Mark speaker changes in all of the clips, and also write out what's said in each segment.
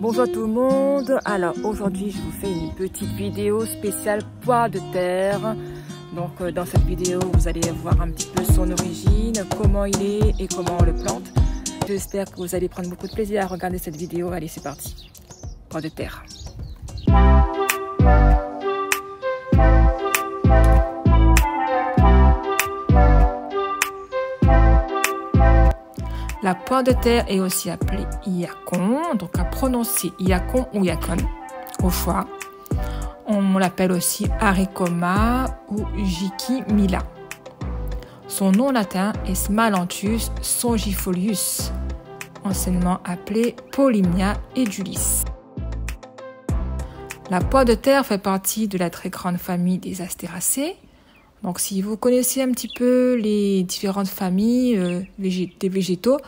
Speaker 1: Bonjour tout le monde, alors aujourd'hui je vous fais une petite vidéo spéciale pois de terre. Donc dans cette vidéo vous allez voir un petit peu son origine, comment il est et comment on le plante. J'espère que vous allez prendre beaucoup de plaisir à regarder cette vidéo. Allez, c'est parti, pois de terre. La poire de terre est aussi appelée yacon, donc à prononcer yacon ou yacon, au choix. On l'appelle aussi haricoma ou jicimilla. Son nom latin est Smalanthus songifolius, anciennement appelé Polymnia edulis. La poire de terre fait partie de la très grande famille des Astéracées. Donc, si vous connaissez un petit peu les différentes familles des végétaux,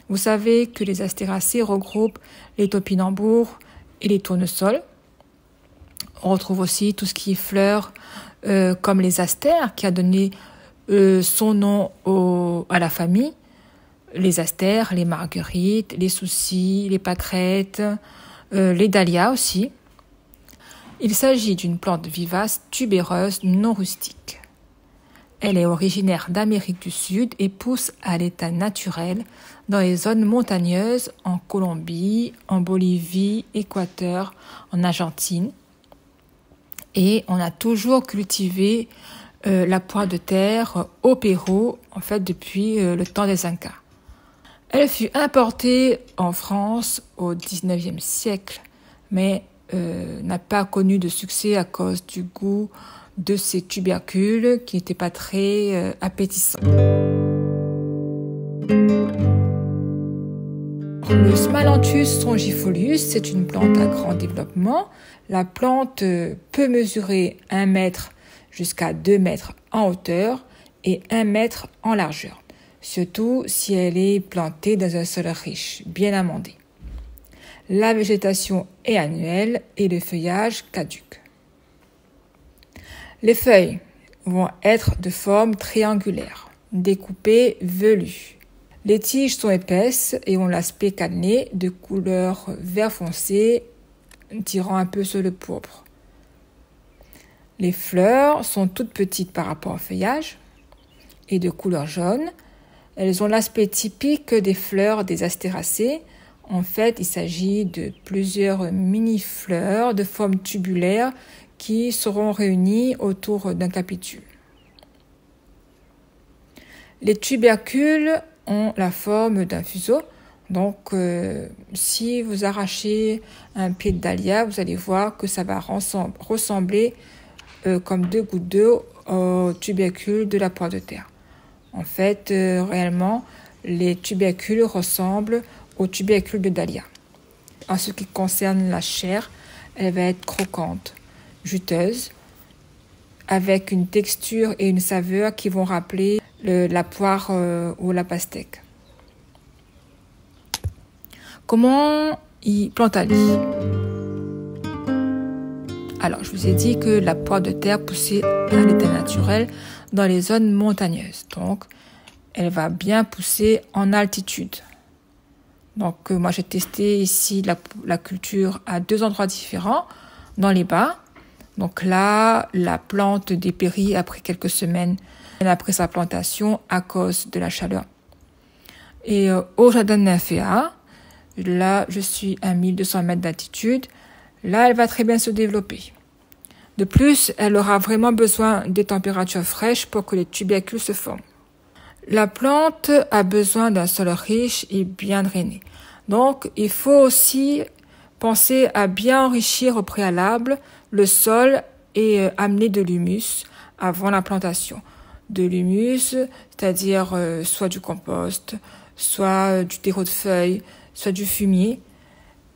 Speaker 1: vous savez que les Astéracées regroupent les topinambours et les tournesols. On retrouve aussi tout ce qui est fleurs, comme les astères, qui a donné son nom à la famille. Les astères, les marguerites, les soucis, les pâquerettes, les dahlias aussi. Il s'agit d'une plante vivace, tubéreuse, non rustique. Elle est originaire d'Amérique du Sud et pousse à l'état naturel dans les zones montagneuses en Colombie, en Bolivie, Équateur, en Argentine. Et on a toujours cultivé la poire de terre au Pérou, en fait, depuis le temps des Incas. Elle fut importée en France au XIXe siècle, mais n'a pas connu de succès à cause du goût de ces tubercules qui n'étaient pas très appétissants. Le Smalanthus songifolius, c'est une plante à grand développement. La plante peut mesurer 1 mètre jusqu'à 2 mètres en hauteur et 1 mètre en largeur, surtout si elle est plantée dans un sol riche, bien amendé. La végétation est annuelle et le feuillage caduc. Les feuilles vont être de forme triangulaire, découpées, velues. Les tiges sont épaisses et ont l'aspect cannelé de couleur vert foncé, tirant un peu sur le pourpre. Les fleurs sont toutes petites par rapport au feuillage et de couleur jaune. Elles ont l'aspect typique des fleurs des Astéracées. En fait, il s'agit de plusieurs mini-fleurs de forme tubulaire qui seront réunis autour d'un capitule. Les tubercules ont la forme d'un fuseau. Donc, si vous arrachez un pied de dahlia, vous allez voir que ça va ressembler comme 2 gouttes d'eau aux tubercules de la poire de terre. En fait, réellement, les tubercules ressemblent aux tubercules de dahlia. En ce qui concerne la chair, elle va être croquante, juteuse, avec une texture et une saveur qui vont rappeler la poire ou la pastèque. Comment y planter? Alors, je vous ai dit que la poire de terre poussait à l'état naturel dans les zones montagneuses. Donc, elle va bien pousser en altitude. Donc, moi, j'ai testé ici la culture à 2 endroits différents, dans les bas. Donc là, la plante dépérit après quelques semaines après sa plantation à cause de la chaleur. Et au jardin nymphéa, là, je suis à 1200 mètres d'altitude. Là, elle va très bien se développer. De plus, elle aura vraiment besoin des températures fraîches pour que les tubercules se forment. La plante a besoin d'un sol riche et bien drainé. Donc, il faut aussi penser à bien enrichir au préalable le sol et amener de l'humus avant la plantation. De l'humus, c'est-à-dire soit du compost, soit du terreau de feuilles, soit du fumier.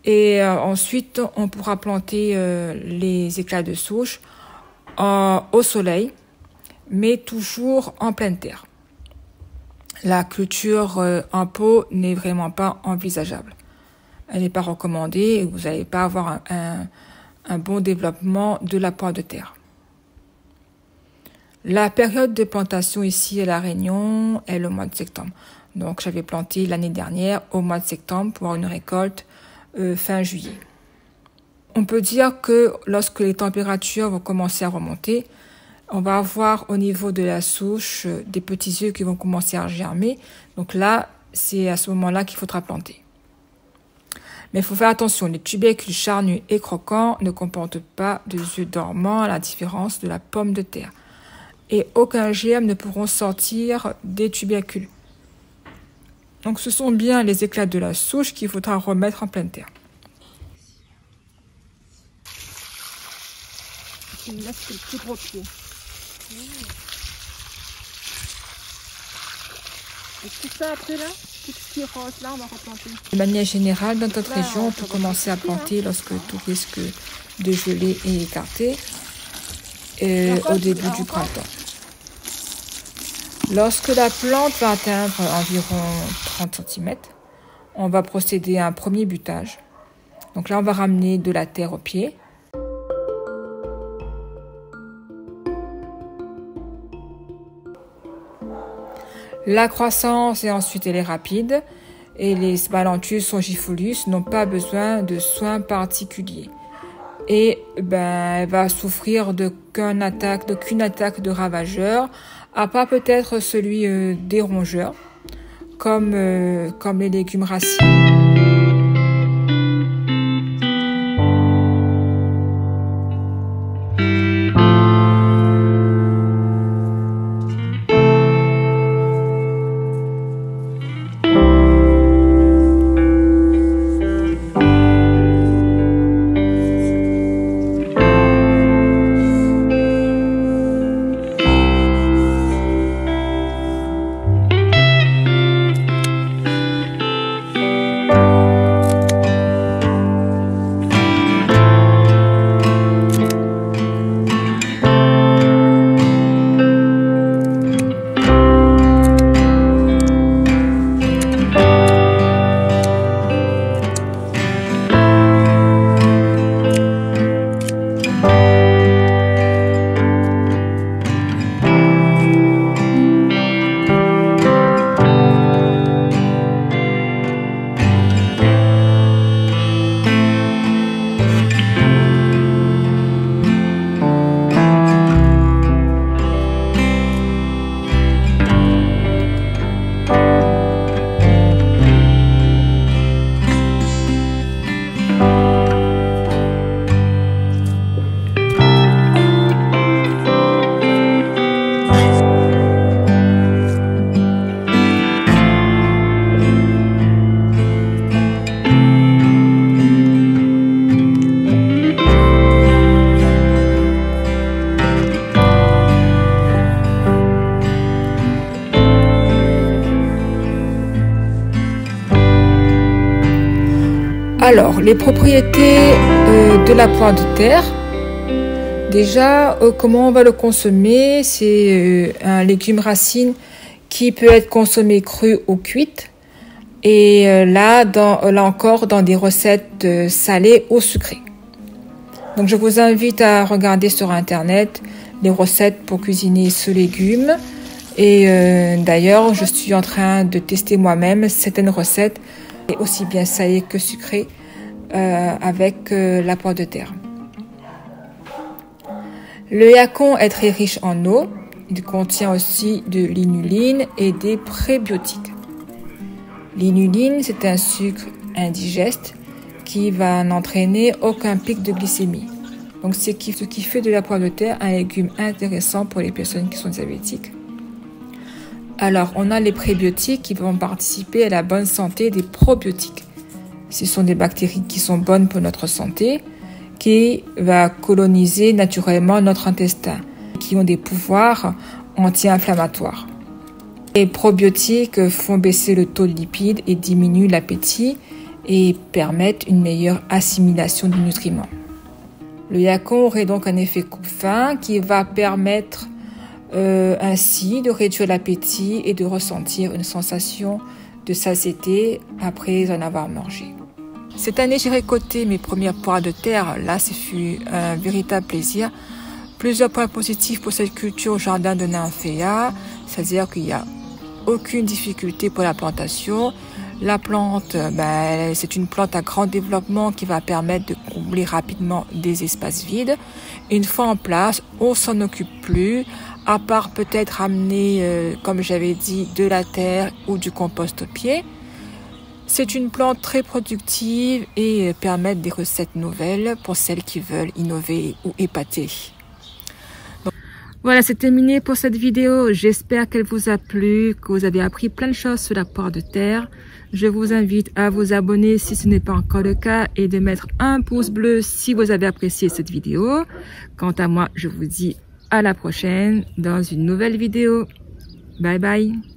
Speaker 1: Et ensuite, on pourra planter les éclats de souche au soleil, mais toujours en pleine terre. La culture en pot n'est vraiment pas envisageable. Elle n'est pas recommandée et vous n'allez pas avoir un bon développement de la poire de terre. La période de plantation ici à La Réunion est le mois de septembre. Donc j'avais planté l'année dernière au mois de septembre pour avoir une récolte fin juillet. On peut dire que lorsque les températures vont commencer à remonter, on va avoir au niveau de la souche des petits œufs qui vont commencer à germer. Donc là, c'est à ce moment-là qu'il faudra planter. Mais il faut faire attention, les tubercules charnus et croquants ne comportent pas de œufs dormants à la différence de la pomme de terre. Et aucun germe ne pourront sortir des tubercules. Donc ce sont bien les éclats de la souche qu'il faudra remettre en pleine terre. Là, c'est le plus gros pied. Et tout ça après là, tout ce qui est rose là, on va replanter. De manière générale, dans notre région, on peut commencer à planter lorsque tout risque de geler est écarté au début du printemps. Lorsque la plante va atteindre environ 30 cm, on va procéder à un premier butage. Donc là, on va ramener de la terre au pied. La croissance ensuite elle est rapide et les Sphalanthus longifolius n'ont pas besoin de soins particuliers. Et elle va souffrir d'aucune attaque de ravageurs, à part peut-être celui des rongeurs, comme les légumes racines. Alors, les propriétés de la poire de terre. Déjà, comment on va le consommer? C'est un légume racine qui peut être consommé cru ou cuite. Et là encore, dans des recettes salées ou sucrées. Donc, je vous invite à regarder sur Internet les recettes pour cuisiner ce légume. Et d'ailleurs, je suis en train de tester moi-même certaines recettes, aussi bien salées que sucrées, avec la poire de terre. Le yacon est très riche en eau. Il contient aussi de l'inuline et des prébiotiques. L'inuline, c'est un sucre indigeste qui va n'entraîner aucun pic de glycémie. Donc, c'est ce qui fait de la poire de terre un légume intéressant pour les personnes qui sont diabétiques. Alors, on a les prébiotiques qui vont participer à la bonne santé des probiotiques. Ce sont des bactéries qui sont bonnes pour notre santé, qui va coloniser naturellement notre intestin, qui ont des pouvoirs anti-inflammatoires. Les probiotiques font baisser le taux de lipides et diminuent l'appétit et permettent une meilleure assimilation des nutriments. Le yacon aurait donc un effet coupe-faim qui va permettre ainsi de réduire l'appétit et de ressentir une sensation de satiété après en avoir mangé. Cette année, j'ai récolté mes premières poires de terre. Là, ce fut un véritable plaisir. Plusieurs points positifs pour cette culture au jardin de Nymphéa, c'est-à-dire qu'il n'y a aucune difficulté pour la plantation. La plante, c'est une plante à grand développement qui va permettre de combler rapidement des espaces vides. Une fois en place, on s'en occupe plus, à part peut-être amener, comme j'avais dit, de la terre ou du compost au pied. C'est une plante très productive et permet des recettes nouvelles pour celles qui veulent innover ou épater. Voilà, c'est terminé pour cette vidéo. J'espère qu'elle vous a plu, que vous avez appris plein de choses sur la poire de terre. Je vous invite à vous abonner si ce n'est pas encore le cas et de mettre un pouce bleu si vous avez apprécié cette vidéo. Quant à moi, je vous dis à la prochaine dans une nouvelle vidéo. Bye bye.